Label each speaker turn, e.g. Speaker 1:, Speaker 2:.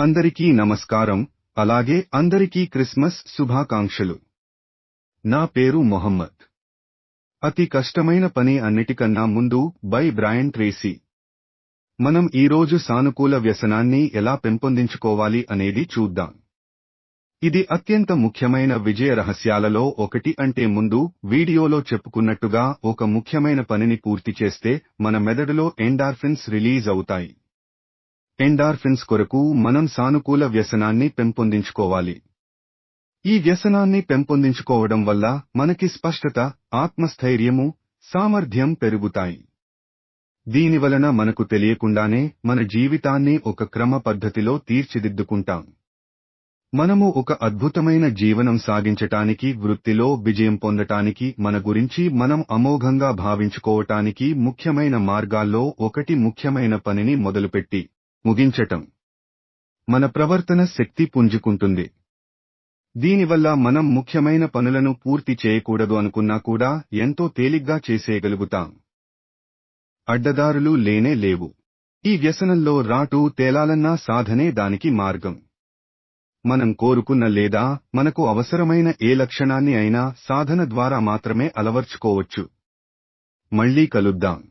Speaker 1: అందరికీ నమస్కారం. అలాగే అందరికీ క్రిస్మస్ శుభాకాంక్షలు. నా పేరు మొహమ్మద్. అతి కష్టమైన పని అన్నిటికన్నా ముందు బై బ్రయన్ ట్రేసీ. మనం ఈరోజు సానుకూల వ్యసనాన్ని ఎలా పెంపొందించుకోవాలి అనేది చూద్దాం. ఇది అత్యంత ముఖ్యమైన విజయ రహస్యాలలో ఒకటి. అంటే ముందు వీడియోలో చెప్పుకున్నట్టుగా ఒక ముఖ్యమైన పనిని పూర్తి చేస్తే మన మెదడులో ఎండార్ఫిన్స్ రిలీజ్ అవుతాయి. ఎండార్ఫిన్స్ కొరకు మనం సానుకూల వ్యసనాన్ని పెంపొందించుకోవాలి. ఈ వ్యసనాన్ని పెంపొందించుకోవడం వల్ల మనకి స్పష్టత, ఆత్మస్థైర్యము, సామర్థ్యం పెరుగుతాయి. దీనివలన మనకు తెలియకుండానే మన జీవితాన్ని ఒక క్రమ పద్ధతిలో తీర్చిదిద్దుకుంటాం. మనము ఒక అద్భుతమైన జీవనం సాగించటానికి, వృత్తిలో విజయం పొందటానికి, మన గురించి మనం అమోఘంగా భావించుకోవటానికి ముఖ్యమైన మార్గాల్లో ఒకటి ముఖ్యమైన పనిని మొదలుపెట్టి ముగించటం. మన ప్రవర్తన శక్తి పుంజుకుంటుంది. దీనివల్ల మనం ముఖ్యమైన పనులను పూర్తి చేయకూడదు అనుకున్నా కూడా ఎంతో తేలిగ్గా చేసేయగలుగుతాం. అడ్డదారులు లేనే లేవు. ఈ వ్యసనంలో రాటు తేలాలన్నా సాధనే దానికి మార్గం. మనం కోరుకున్న లేదా మనకు అవసరమైన ఏ లక్షణాన్ని అయినా సాధన ద్వారా మాత్రమే అలవర్చుకోవచ్చు. మళ్ళీ కలుద్దాం.